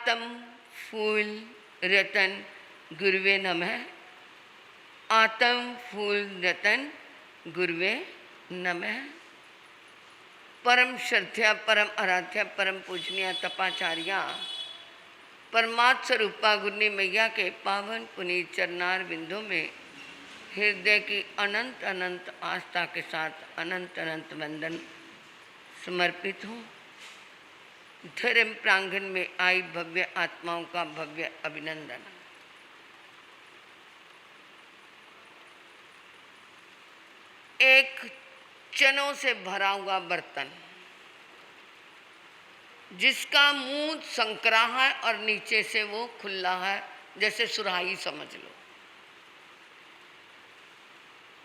आत्म फूल रतन गुरुवे नमः। आत्म फूल रतन गुरुवे नमः। परम श्रद्धा परम आराध्या परम पूजनीय तपाचार्या परमात्म स्वरूपा गुरनी मैया के पावन पुनीत चरणार बिंदों में हृदय की अनंत अनंत आस्था के साथ अनंत अनंत वंदन समर्पित हूँ। धर्म प्रांगण में आई भव्य आत्माओं का भव्य अभिनंदन। एक चनों से भरा हुआ बर्तन जिसका मुंह संकरा है और नीचे से वो खुला है, जैसे सुराही समझ लो।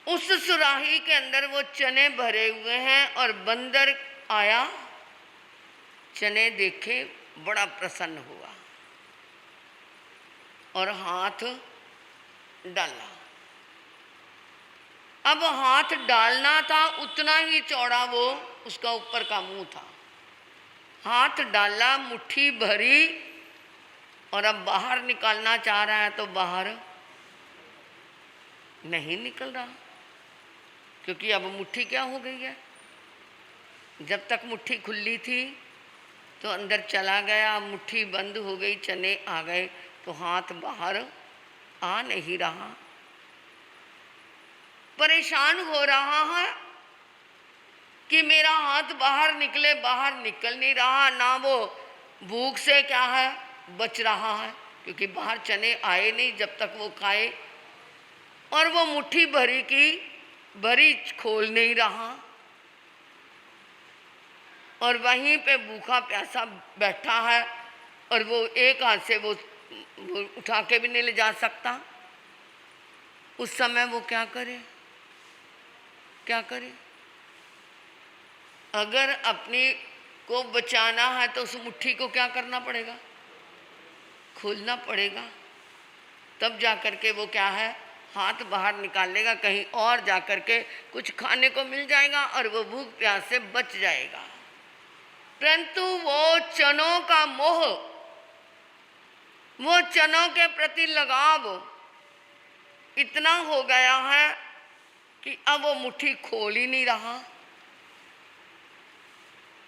उस सुराही के अंदर वो चने भरे हुए हैं और बंदर आया, चने देखे, बड़ा प्रसन्न हुआ और हाथ डाला। अब हाथ डालना था, उतना ही चौड़ा वो उसका ऊपर का मुंह था। हाथ डाला, मुट्ठी भरी और अब बाहर निकालना चाह रहा है तो बाहर नहीं निकल रहा, क्योंकि अब मुट्ठी क्या हो गई है। जब तक मुट्ठी खुली थी तो अंदर चला गया, मुट्ठी बंद हो गई, चने आ गए तो हाथ बाहर आ नहीं रहा। परेशान हो रहा है कि मेरा हाथ बाहर निकले, बाहर निकल नहीं रहा। ना वो भूख से क्या है बच रहा है, क्योंकि बाहर चने आए नहीं जब तक वो खाए, और वो मुट्ठी भरी की भरी खोल नहीं रहा, और वहीं पे भूखा प्यासा बैठा है और वो एक हाथ से वो उठा के भी नहीं ले जा सकता। उस समय वो क्या करे, क्या करे? अगर अपनी को बचाना है तो उस मुट्ठी को क्या करना पड़ेगा, खोलना पड़ेगा, तब जा कर के वो क्या है हाथ बाहर निकाल लेगा, कहीं और जा कर के कुछ खाने को मिल जाएगा और वो भूख प्यास से बच जाएगा। परंतु वो चनों का मोह, वो चनों के प्रति लगाव इतना हो गया है कि अब वो मुट्ठी खोल ही नहीं रहा।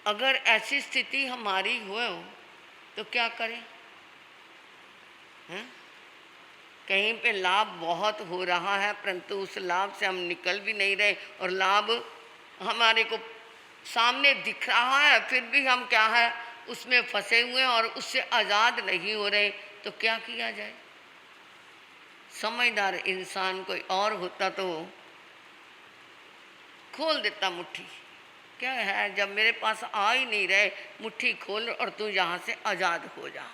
अगर ऐसी स्थिति हमारी हो तो क्या करें? हैं? कहीं पे लाभ बहुत हो रहा है परंतु उस लाभ से हम निकल भी नहीं रहे, और लाभ हमारे को सामने दिख रहा है, फिर भी हम क्या है उसमें फंसे हुए हैं और उससे आज़ाद नहीं हो रहे। तो क्या किया जाए? समझदार इंसान कोई और होता तो खोल देता मुट्ठी। क्या है, जब मेरे पास आ ही नहीं रहे, मुट्ठी खोल और तू यहाँ से आज़ाद हो जा।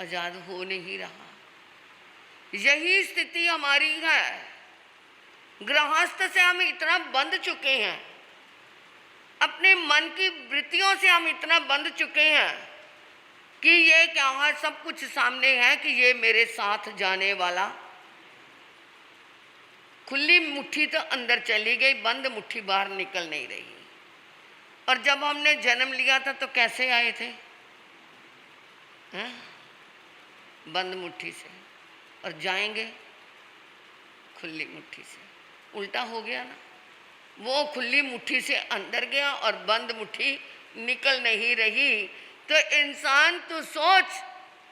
आज़ाद हो नहीं रहा। यही स्थिति हमारी है। गृहस्थ से हम इतना बंध चुके हैं, अपने मन की वृत्तियों से हम इतना बंध चुके हैं कि ये क्या है, सब कुछ सामने है कि ये मेरे साथ जाने वाला। खुली मुट्ठी तो अंदर चली गई, बंद मुट्ठी बाहर निकल नहीं रही। और जब हमने जन्म लिया था तो कैसे आए थे? बंद मुट्ठी से, और जाएंगे खुली मुट्ठी से। उल्टा हो गया ना, वो खुली मुट्ठी से अंदर गया और बंद मुट्ठी निकल नहीं रही। तो इंसान तू सोच,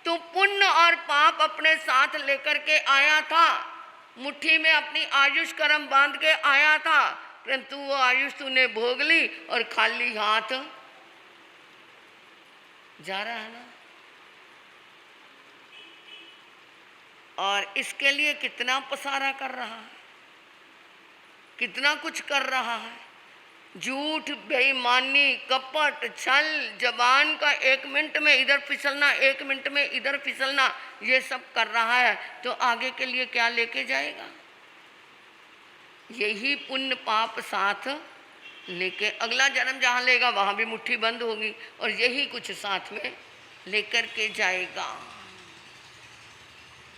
तू पुण्य और पाप अपने साथ लेकर के आया था, मुट्ठी में अपनी आयुष कर्म बांध के आया था, परंतु वो आयुष तूने भोग ली और खाली हाथ जा रहा है ना। और इसके लिए कितना पसारा कर रहा है, कितना कुछ कर रहा है। झूठ, बेईमानी, कपट, छल, जबान का 1 मिनट में इधर फिसलना, 1 मिनट में इधर फिसलना, ये सब कर रहा है। तो आगे के लिए क्या लेके जाएगा? यही पुण्य पाप साथ लेके अगला जन्म जहाँ लेगा वहाँ भी मुट्ठी बंद होगी, और यही कुछ साथ में लेकर के जाएगा।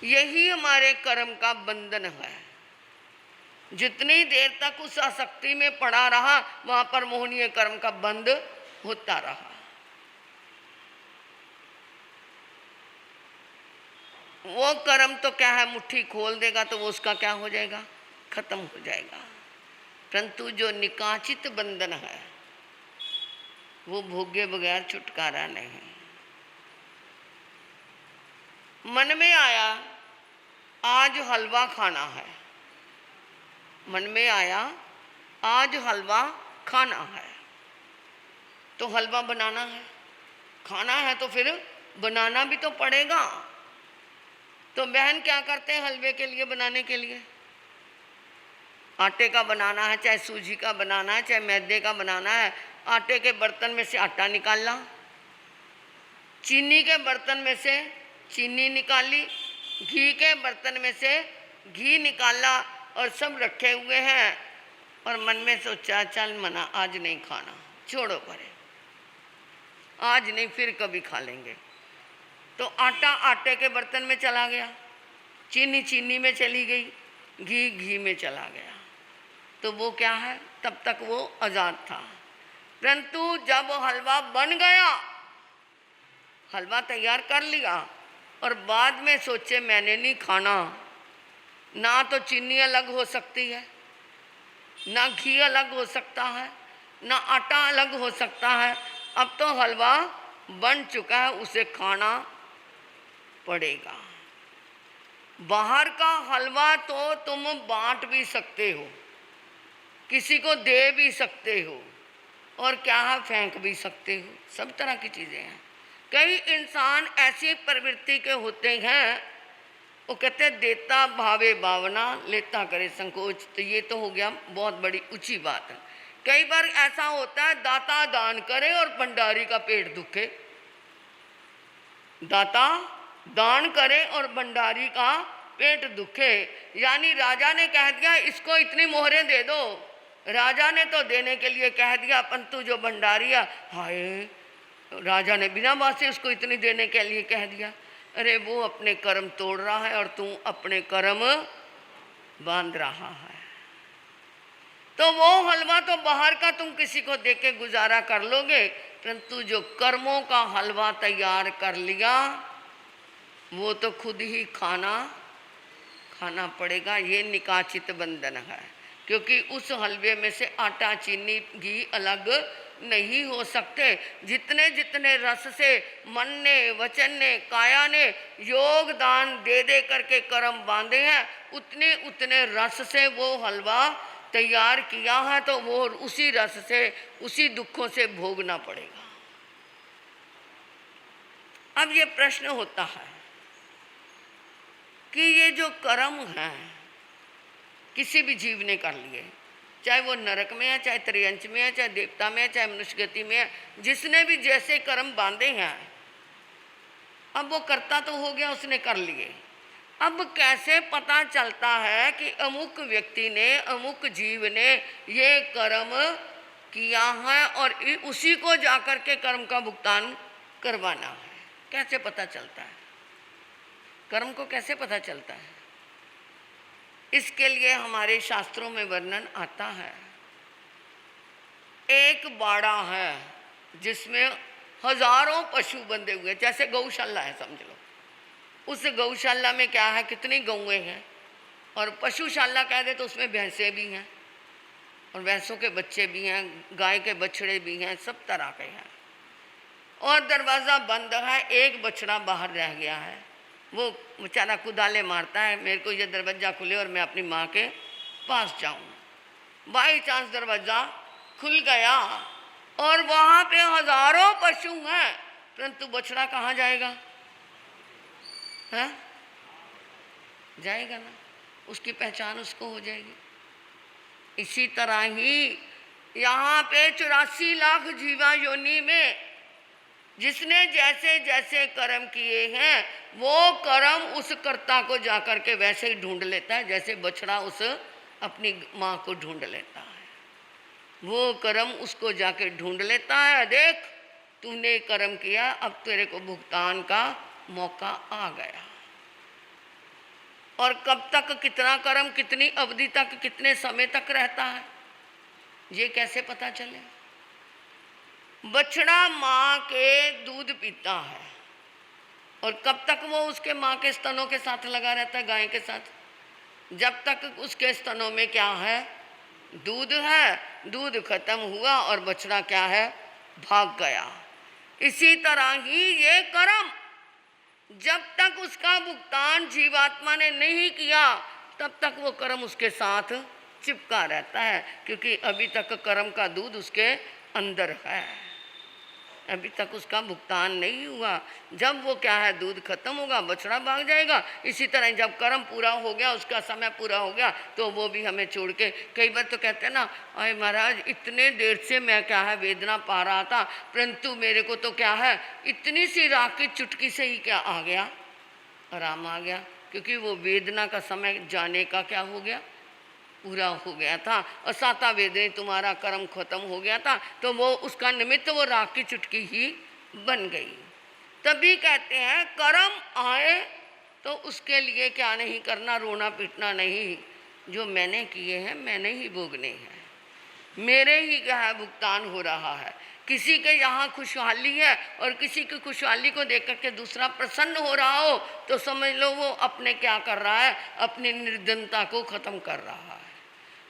यही हमारे कर्म का बंधन है। जितनी देर तक उस आसक्ति में पड़ा रहा, वहाँ पर मोहनीय कर्म का बंध होता रहा। वो कर्म तो क्या है, मुट्ठी खोल देगा तो वो उसका क्या हो जाएगा, खत्म हो जाएगा। परंतु जो निकाचित बंधन है वो भोगे बगैर छुटकारा नहीं। मन में आया आज हलवा खाना है, मन में आया आज हलवा खाना है, तो हलवा बनाना है, खाना है तो फिर बनाना भी तो पड़ेगा। तो बहन क्या करते हैं हलवे के लिए, बनाने के लिए आटे का बनाना है, चाहे सूजी का बनाना है, चाहे मैदे का बनाना है, आटे के बर्तन में से आटा निकालना, चीनी के बर्तन में से चीनी निकाली, घी के बर्तन में से घी निकाला और सब रखे हुए हैं, और मन में सोचा चल मना आज नहीं खाना, छोड़ो परे, आज नहीं फिर कभी खा लेंगे। तो आटा आटे के बर्तन में चला गया, चीनी चीनी में चली गई, घी घी में चला गया। तो वो क्या है, तब तक वो आज़ाद था। परंतु जब हलवा बन गया, हलवा तैयार कर लिया और बाद में सोचे मैंने नहीं खाना, ना तो चीनी अलग हो सकती है, ना घी अलग हो सकता है, ना आटा अलग हो सकता है, अब तो हलवा बन चुका है, उसे खाना पड़ेगा। बाहर का हलवा तो तुम बांट भी सकते हो, किसी को दे भी सकते हो, और क्या है फेंक भी सकते हो, सब तरह की चीज़ें हैं। कई इंसान ऐसी प्रवृत्ति के होते हैं, वो कहते हैं देता भावे भावना लेता करे संकोच, तो ये तो हो गया बहुत बड़ी ऊंची बात है। कई बार ऐसा होता है दाता दान करे और भंडारी का पेट दुखे, दाता दान करे और भंडारी का पेट दुखे। यानी राजा ने कह दिया इसको इतनी मोहरें दे दो, राजा ने तो देने के लिए कह दिया, परंतु जो भंडारी है, हाय राजा ने बिना बात से उसको इतनी देने के लिए कह दिया। अरे वो अपने कर्म तोड़ रहा है और तू अपने कर्म बांध रहा है। तो वो हलवा तो बाहर का तुम किसी को दे के गुजारा कर लोगे, परंतु जो कर्मों का हलवा तैयार कर लिया वो तो खुद ही खाना पड़ेगा। ये निकाचित बंधन है, क्योंकि उस हलवे में से आटा चीनी घी अलग नहीं हो सकते। जितने जितने रस से मन ने वचन ने काया ने योगदान दे दे करके कर्म बांधे हैं, उतने उतने रस से वो हलवा तैयार किया है, तो वो उसी रस से उसी दुखों से भोगना पड़ेगा। अब ये प्रश्न होता है कि ये जो कर्म हैं किसी भी जीव ने कर लिए, चाहे वो नरक में है, चाहे त्रियंच में है, चाहे देवता में है, चाहे मनुष्य गति में है, जिसने भी जैसे कर्म बांधे हैं, अब वो करता तो हो गया, उसने कर लिए। अब कैसे पता चलता है कि अमुक व्यक्ति ने अमुक जीव ने ये कर्म किया है और उसी को जाकर के कर्म का भुगतान करवाना है? कैसे पता चलता है? कर्म को कैसे पता चलता है? इसके लिए हमारे शास्त्रों में वर्णन आता है। एक बाड़ा है जिसमें हजारों पशु बंधे हुए, जैसे गौशाला है समझ लो। उस गौशाला में क्या है, कितनी गौएं हैं, और पशुशाला कह दे तो उसमें भैंसें भी हैं और भैंसों के बच्चे भी हैं, गाय के बछड़े भी हैं, सब तरह के हैं। और दरवाज़ा बंद है, एक बछड़ा बाहर रह गया है, वो बेचारा कुदाले मारता है मेरे को ये दरवाज़ा खुले और मैं अपनी माँ के पास जाऊँ। बाई चांस दरवाज़ा खुल गया और वहाँ पे हजारों पशु हैं, परंतु बछड़ा कहाँ जाएगा? है जाएगा ना, उसकी पहचान उसको हो जाएगी। इसी तरह ही यहाँ पे 84 लाख जीवा योनि में जिसने जैसे जैसे कर्म किए हैं वो कर्म उस कर्ता को जाकर के वैसे ही ढूंढ लेता है जैसे बछड़ा उस अपनी माँ को ढूंढ लेता है। वो कर्म उसको जाके ढूंढ लेता है, देख तूने कर्म किया, अब तेरे को भुगतान का मौका आ गया। और कब तक कितना कर्म कितनी अवधि तक कितने समय तक रहता है ये कैसे पता चले? बछड़ा माँ के दूध पीता है, और कब तक वो उसके माँ के स्तनों के साथ लगा रहता है, गाय के साथ? जब तक उसके स्तनों में क्या है, दूध है। दूध खत्म हुआ और बछड़ा क्या है, भाग गया। इसी तरह ही ये कर्म, जब तक उसका भुगतान जीवात्मा ने नहीं किया तब तक वो कर्म उसके साथ चिपका रहता है, क्योंकि अभी तक कर्म का दूध उसके अंदर है, अभी तक उसका भुगतान नहीं हुआ। जब वो क्या है, दूध खत्म होगा, बछड़ा भाग जाएगा। इसी तरह जब कर्म पूरा हो गया, उसका समय पूरा हो गया, तो वो भी हमें छोड़ के, कई बार तो कहते हैं ना, अरे महाराज इतने देर से मैं क्या है वेदना पा रहा था, परंतु मेरे को तो क्या है इतनी सी राख की चुटकी से ही क्या आ गया, आराम आ गया, क्योंकि वो वेदना का समय जाने का क्या हो गया, पूरा हो गया था। और साता वेदने तुम्हारा कर्म खत्म हो गया था, तो वो उसका निमित्त वो राख की चुटकी ही बन गई। तभी कहते हैं कर्म आए तो उसके लिए क्या नहीं करना, रोना पीटना नहीं। जो मैंने किए हैं मैंने ही भोगने हैं, मेरे ही क्या है भुगतान हो रहा है। किसी के यहाँ खुशहाली है और किसी की खुशहाली को देख करके दूसरा प्रसन्न हो रहा हो, तो समझ लो वो अपने क्या कर रहा है, अपनी निर्धनता को खत्म कर रहा है।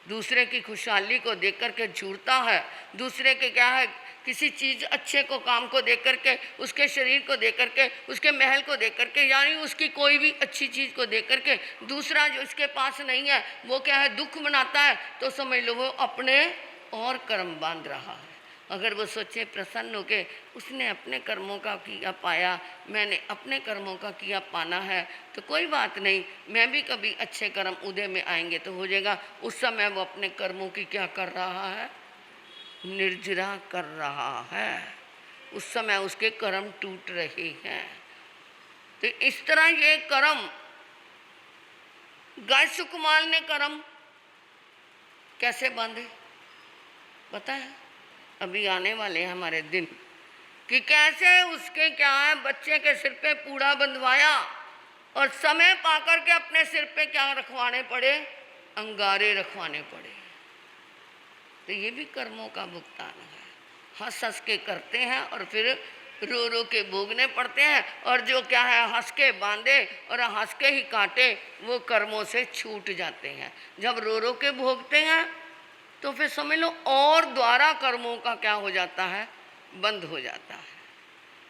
दूसरे की खुशहाली को देख करके झूरता है, दूसरे के क्या है किसी चीज़ अच्छे को, काम को देख करके, उसके शरीर को देख करके, उसके महल को देख करके, यानी उसकी कोई भी अच्छी चीज़ को देख करके दूसरा जो इसके पास नहीं है वो क्या है दुख मनाता है, तो समझ लो वो अपने और कर्म बांध रहा है। अगर वो सोचे प्रसन्न होके उसने अपने कर्मों का किया पाया, मैंने अपने कर्मों का किया पाना है, तो कोई बात नहीं, मैं भी कभी अच्छे कर्म उदय में आएंगे तो हो जाएगा। उस समय वो अपने कर्मों की क्या कर रहा है, निर्जरा कर रहा है, उस समय उसके कर्म टूट रहे हैं। तो इस तरह ये कर्म, गाय सुकुमार ने कर्म कैसे बांधे पता है? अभी आने वाले हैं हमारे दिन कि कैसे उसके क्या है बच्चे के सिर पे पूड़ा बंधवाया और समय पाकर के अपने सिर पे क्या रखवाने पड़े, अंगारे रखवाने पड़े। तो ये भी कर्मों का भुगतान है। हंस हंस के करते हैं और फिर रो रो के भोगने पड़ते हैं, और जो क्या है हंस के बांधे और हंस के ही काटे वो कर्मों से छूट जाते हैं। जब रो रो के भोगते हैं तो फिर समझ लो और द्वारा कर्मों का क्या हो जाता है, बंद हो जाता है,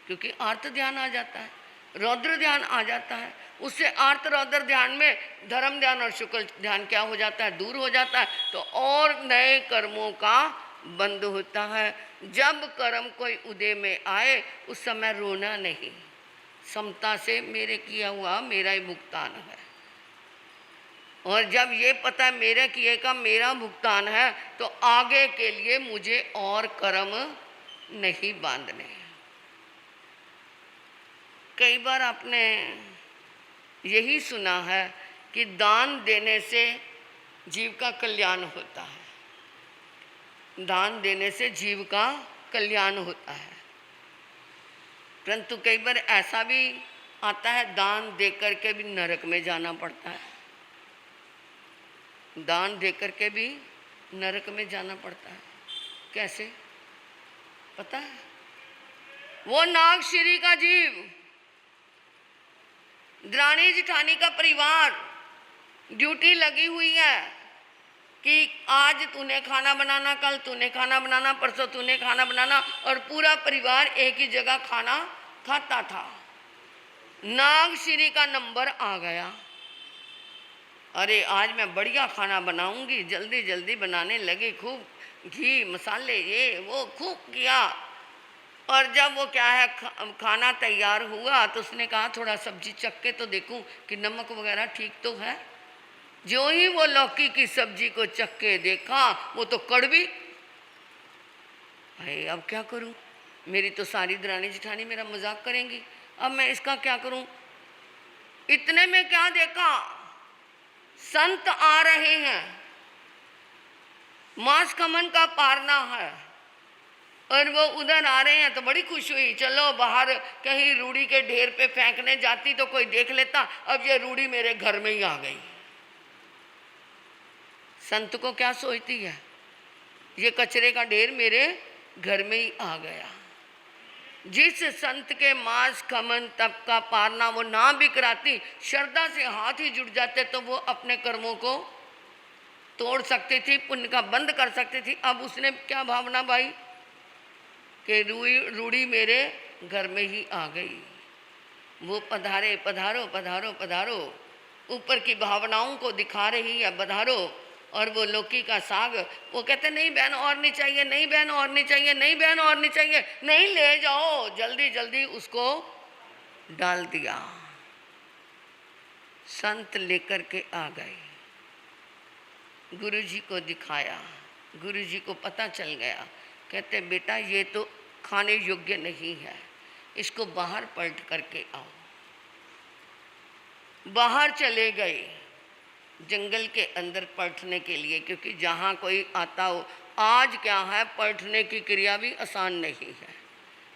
क्योंकि आर्त ध्यान आ जाता है, रौद्र ध्यान आ जाता है। उससे आर्त रौद्र ध्यान में धर्म ध्यान और शुक्ल ध्यान क्या हो जाता है, दूर हो जाता है, तो और नए कर्मों का बंद होता है। जब कर्म कोई उदय में आए उस समय रोना नहीं, समता से मेरे किया हुआ मेरा ही भुगतान है। और जब ये पता है मेरे किए का मेरा भुगतान है, तो आगे के लिए मुझे और कर्म नहीं बांधने। कई बार आपने यही सुना है कि दान देने से जीव का कल्याण होता है, दान देने से जीव का कल्याण होता है। परंतु कई बार ऐसा भी आता है दान दे करके भी नरक में जाना पड़ता है, दान देकर के भी नरक में जाना पड़ता है। कैसे पता है? वो नागश्री का जीव, द्राणी जिठानी का परिवार, ड्यूटी लगी हुई है कि आज तूने खाना बनाना, कल तूने खाना बनाना, परसों तूने खाना बनाना, और पूरा परिवार एक ही जगह खाना खाता था। नागश्री का नंबर आ गया, अरे आज मैं बढ़िया खाना बनाऊंगी, जल्दी जल्दी बनाने लगे, खूब घी मसाले ये वो खूब किया। और जब वो क्या है खाना तैयार हुआ तो उसने कहा थोड़ा सब्जी चख के तो देखूं कि नमक वगैरह ठीक तो है। जो ही वो लौकी की सब्जी को चख के देखा वो तो कड़वी। भाई अब क्या करूं, मेरी तो सारी दरानी जिठानी मेरा मजाक करेंगी, अब मैं इसका क्या करूं। इतने में क्या देखा, संत आ रहे हैं, मांस खमन का पारना है, और वो उधर आ रहे हैं तो बड़ी खुश हुई, चलो बाहर कहीं रूढ़ी के ढेर पे फेंकने जाती तो कोई देख लेता, अब ये रूढ़ी मेरे घर में ही आ गई। संत को क्या सोचती है, ये कचरे का ढेर मेरे घर में ही आ गया। जिस संत के मांस खमन तप का पारना वो ना भी कराती, श्रद्धा से हाथ ही जुड़ जाते तो वो अपने कर्मों को तोड़ सकती थी, पुण्य का बंद कर सकती थी। अब उसने क्या भावना भाई कि रूढ़ी मेरे घर में ही आ गई। वो पधारे पधारो पधारो पधारो, ऊपर की भावनाओं को दिखा रही है पधारो, और वो लौकी का साग, वो कहते नहीं बहन और नहीं चाहिए, नहीं बहन और नहीं चाहिए, नहीं बहन और नहीं चाहिए, नहीं ले जाओ, जल्दी जल्दी उसको डाल दिया। संत लेकर के आ गए, गुरुजी को दिखाया, गुरुजी को पता चल गया। कहते बेटा ये तो खाने योग्य नहीं है, इसको बाहर पलट करके आओ। बाहर चले गए जंगल के अंदर पलटने के लिए, क्योंकि जहाँ कोई आता हो, आज क्या है पलटने की क्रिया भी आसान नहीं है।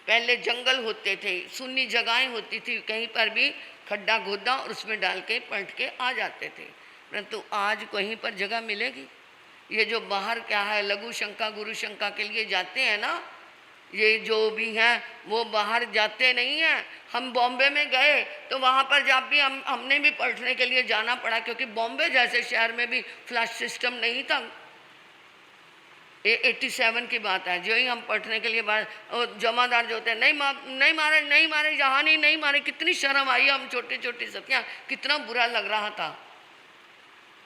पहले जंगल होते थे, सुन्नी जगहें होती थी, कहीं पर भी खड्डा खोदा और उसमें डाल के पलट के आ जाते थे, परंतु आज कहीं पर जगह मिलेगी? ये जो बाहर क्या है लघु शंका गुरु शंका के लिए जाते हैं ना, ये जो भी हैं वो बाहर जाते नहीं हैं। हम बॉम्बे में गए तो वहाँ पर जब भी हमने भी पलटने के लिए जाना पड़ा, क्योंकि बॉम्बे जैसे शहर में भी फ्लश सिस्टम नहीं था। ये 87 की बात है, जो ही हम पलटने के लिए बाहर, जमादार जो होते हैं नहीं मारे नहीं मारे, यहाँ नहीं मारे, कितनी शर्म आई, हम छोटी छोटी सतियाँ, कितना बुरा लग रहा था।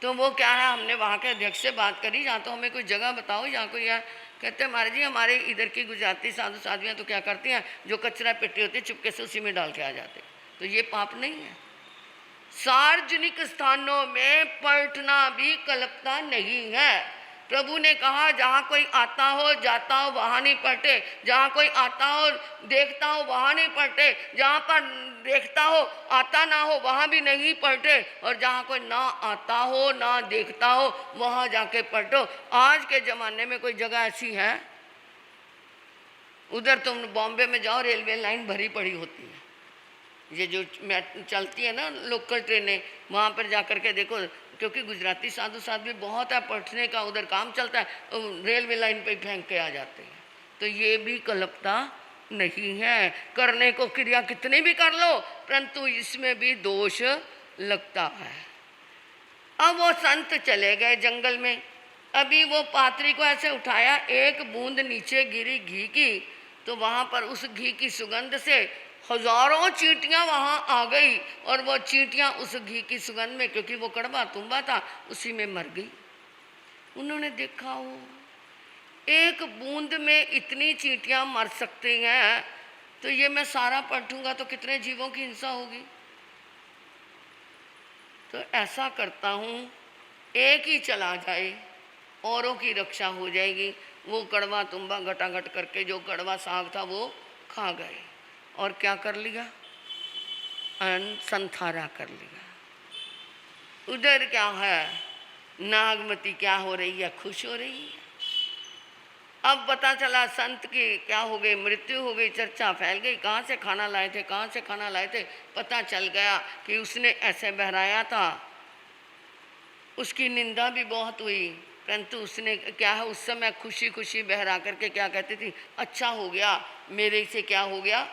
तो वो क्या है, हमने वहाँ के अध्यक्ष से बात करी, जहाँ तो हमें कोई जगह बताओ यहाँ कोई है। कहते हैं महाराज जी हमारे इधर की गुजराती साधु साधवियाँ तो क्या करती हैं, जो कचरा पेटी होती है चुपके से उसी में डाल के आ जाते। तो ये पाप नहीं है। सार्वजनिक स्थानों में पलटना भी कल्पना नहीं है। प्रभु ने कहा जहाँ कोई आता हो जाता हो वहाँ नहीं पलटे, जहाँ कोई आता हो देखता हो वहाँ नहीं पलटे, जहाँ पर देखता हो आता ना हो वहाँ भी नहीं पलटे, और जहाँ कोई ना आता हो ना देखता हो वहाँ जाके पलटो। आज के ज़माने में कोई जगह ऐसी है? उधर तुम बॉम्बे में जाओ, रेलवे लाइन भरी पड़ी होती है, ये जो चलती है ना लोकल ट्रेनें, वहाँ पर जा कर के देखो, क्योंकि गुजराती साधु साधु भी बहुत है, पलटने का उधर काम चलता है, तो रेलवे लाइन पे फेंक के आ जाते हैं। तो ये भी कल्पना नहीं है। करने को क्रिया कितनी भी कर लो, परंतु इसमें भी दोष लगता है। अब वो संत चले गए जंगल में, अभी वो पात्री को ऐसे उठाया, एक बूंद नीचे गिरी घी की, तो वहाँ पर उस घी की सुगंध से हजारों चींटियाँ वहाँ आ गई, और वो चींटियाँ उस घी की सुगंध में, क्योंकि वो कड़वा तुम्बा था, उसी में मर गई। उन्होंने देखा वो एक बूंद में इतनी चींटियाँ मर सकती हैं, तो ये मैं सारा पलटूंगा तो कितने जीवों की हिंसा होगी। तो ऐसा करता हूँ एक ही चला जाए, औरों की रक्षा हो जाएगी। वो कड़वा तुम्बा घटाघट करके जो कड़वा साग था वो खा गए, और क्या कर लिया, संथारा कर लिया। उधर क्या है, नागमती क्या हो रही है, खुश हो रही है। अब पता चला संत की क्या हो गई, मृत्यु हो गई, चर्चा फैल गई, कहाँ से खाना लाए थे, कहाँ से खाना लाए थे। पता चल गया कि उसने ऐसे बहराया था, उसकी निंदा भी बहुत हुई, परंतु उसने क्या है, उस समय खुशी खुशी बहरा करके क्या कहती थी, अच्छा हो गया, मेरे से क्या हो गया,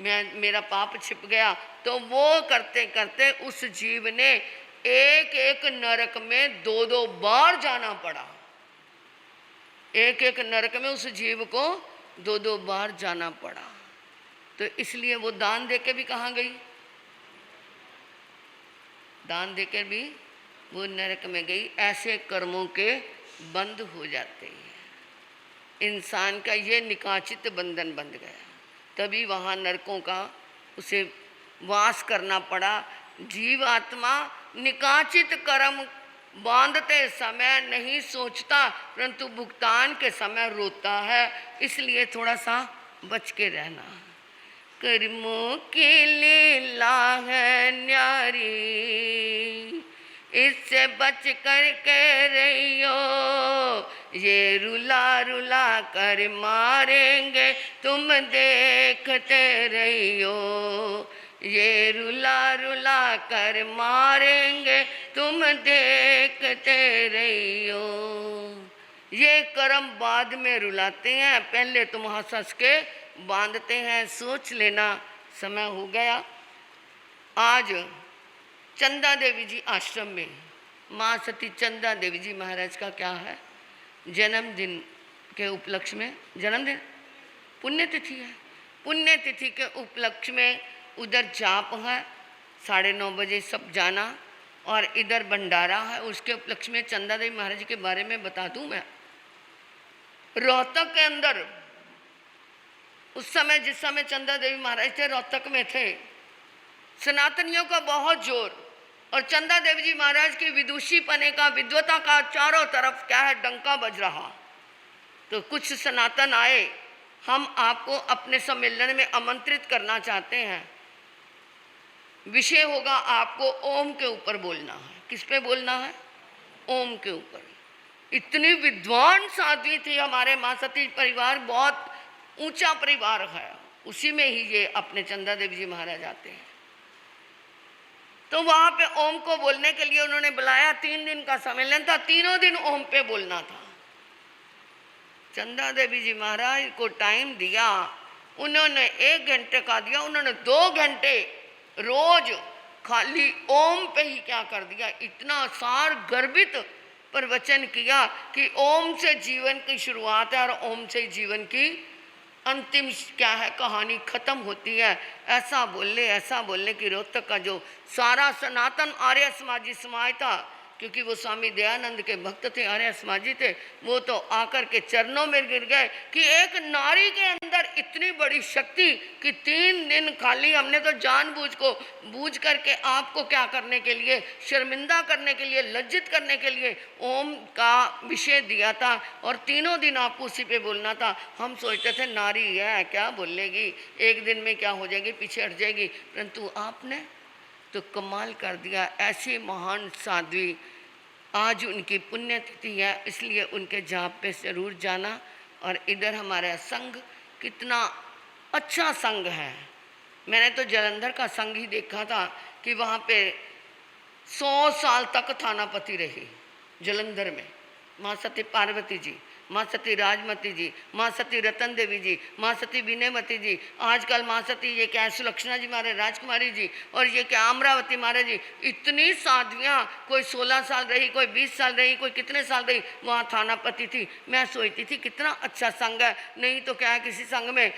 मेरा पाप छिप गया। तो वो करते करते उस जीव ने एक एक नरक में दो दो बार जाना पड़ा। एक एक नरक में उस जीव को दो दो बार जाना पड़ा। तो इसलिए वो दान देके भी कहाँ गई, दान देकर भी वो नरक में गई। ऐसे कर्मों के बंद हो जाते हैं। इंसान का ये निकाचित बंधन बंध गया, तभी वहाँ नरकों का उसे वास करना पड़ा। जीव आत्मा निकाचित कर्म बांधते समय नहीं सोचता, परंतु भुगतान के समय रोता है। इसलिए थोड़ा सा बच के रहना। कर्मों की लीला है न्यारी, इससे बच कर के रहियो, ये रुला रुला कर मारेंगे तुम देखते रहियो, ये रुला रुला कर मारेंगे तुम देखते रहियो। ये कर्म बाद में रुलाते हैं, पहले तुम हंस हंस के बांधते हैं, सोच लेना समय हो गया। आज चंदा देवी जी आश्रम में माँ सती चंदा देवी जी महाराज का क्या है, जन्मदिन के उपलक्ष्य में, जन्मदिन पुण्यतिथि है, पुण्यतिथि के उपलक्ष्य में उधर जाप है 9:30 बजे सब जाना, और इधर भंडारा है, उसके उपलक्ष्य में चंदा देवी महाराज के बारे में बता दूं मैं। रोहतक के अंदर उस समय, जिस समय चंदा देवी महाराज थे, रोहतक में थे, सनातनियों का बहुत जोर, और चंदा देवी जी महाराज की विदुषी पने का, विद्वता का चारों तरफ क्या है डंका बज रहा। तो कुछ सनातन आए, हम आपको अपने सम्मेलन में आमंत्रित करना चाहते हैं। विषय होगा आपको ओम के ऊपर बोलना है। किस पे बोलना है? ओम के ऊपर। इतनी विद्वान साध्वी थी हमारे माँ सती परिवार, बहुत ऊंचा परिवार है, उसी में ही ये अपने चंदा देवी जी महाराज आते हैं। तो वहां पे ओम को बोलने के लिए उन्होंने बुलाया। 3 दिन का सम्मेलन था, तीनों दिन ओम पे बोलना था। चंदा देवी जी महाराज को टाइम दिया, उन्होंने 1 घंटे का दिया, उन्होंने 2 घंटे रोज खाली ओम पे ही क्या कर दिया, इतना सार गर्भित प्रवचन किया कि ओम से जीवन की शुरुआत है और ओम से जीवन की अंतिम क्या है कहानी खत्म होती है। ऐसा बोलने कि रोहतक का जो सारा सनातन आर्य समाजी समाज था, क्योंकि वो स्वामी दयानंद के भक्त थे, आर्य समाजी थे, वो तो आकर के चरणों में गिर गए कि एक नारी के अंदर इतनी बड़ी शक्ति कि 3 दिन खाली हमने तो जानबूझ करके आपको क्या करने के लिए, शर्मिंदा करने के लिए, लज्जित करने के लिए ओम का विषय दिया था, और तीनों दिन आपको उसी पे बोलना था। हम सोचते थे नारी है क्या बोल लेगी, 1 दिन में क्या हो जाएगी, पीछे हट जाएगी, परंतु आपने तो कमाल कर दिया। ऐसी महान साध्वी, आज उनकी पुण्यतिथि है, इसलिए उनके जाप पे ज़रूर जाना। और इधर हमारा संघ कितना अच्छा संघ है। मैंने तो जालंधर का संघ ही देखा था कि वहाँ पे 100 साल तक थानापति रही जालंधर में, माँ सती पार्वती जी, माँ सती राजमती जी, माँ सती रतन देवी जी, माँ सती विनयमती जी, आजकल माँ सती ये क्या है सुलक्षणा जी महाराज, राजकुमारी जी, और ये क्या अमरावती महाराज जी। इतनी साध्वियाँ, कोई 16 साल रही, कोई 20 साल रही, कोई कितने साल रही, वहाँ थानापति थी। मैं सोचती थी कितना अच्छा संघ है। नहीं तो क्या है, किसी संघ में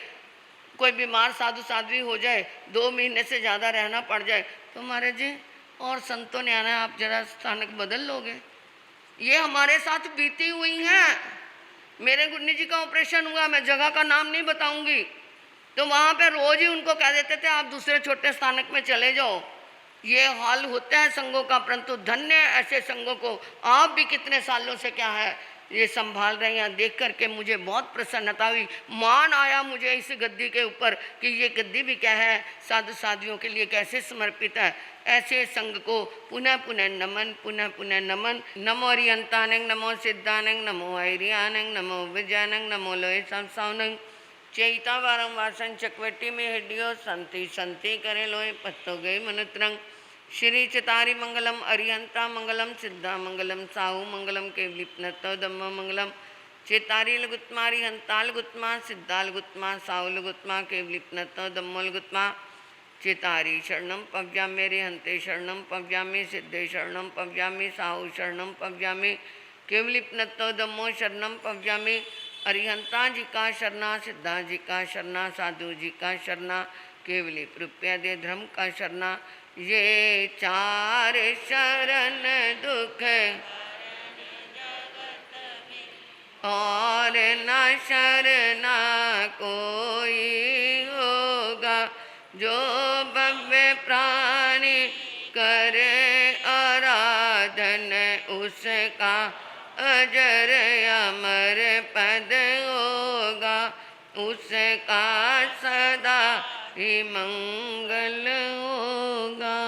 कोई बीमार साधु साध्वी हो जाए, 2 महीने से ज़्यादा रहना पड़ जाए, तो महाराज जी और संतों ने आना है, आप जरा स्थानक बदल लोगे। ये हमारे साथ बीती हुई हैं। मेरे गुन्नी जी का ऑपरेशन हुआ, मैं जगह का नाम नहीं बताऊंगी, तो वहाँ पे रोज ही उनको कह देते थे आप दूसरे छोटे स्थानक में चले जाओ। ये हाल होता है संघों का, परंतु धन्य ऐसे संघों को आप भी कितने सालों से क्या है ये संभाल रहे हैं। देख करके मुझे बहुत प्रसन्नता हुई, मान आया मुझे इस गद्दी के ऊपर कि ये गद्दी भी क्या है साधु साध्वियों के लिए कैसे समर्पित है। ऐसे संघ को पुनः पुनः नमन, पुनः पुनः नमन। नमो अरिहंतानंग, नमो सिद्धानंग, नमो ऐरियानंग, नमो विजयानंग, नमो लोय संसानंग। चैता वारम वासन चकवटी में हड्डियों संति संति करे लोय पत्तो गए मनुत्रंग। श्री चतारी मंगलम, अरिहंता मंगलम, सिद्धा मंगलम, साहू मंगलम, केवलिपनतो दम्म मंगलम। चेतारी लगुत्मारी हंताल गुत्मा, सिद्धाल गुत्मा, साहुल गुत्मा, केवलिपनतो दम्मोल गुत्मा। चेतारी शरणम पव्यामे, रिहंते शरणम पव्यामी, सिद्धे शरणम पव्यामी, साहू शरणम पव्यामी, केवलिपनतो दम्मो शरणम पव्यामी। अरिहंता जी का शरणा, सिद्धा जी का शरणा, साधु जी का शरणा, केवली कृपया दे धर्म का शरणा। ये 4 शरण दुख और न शरणा कोई होगा, जो भव्य प्राणी करे आराधन उसका अजर अमर पद होगा, उसका सदा ही मंगल होगा।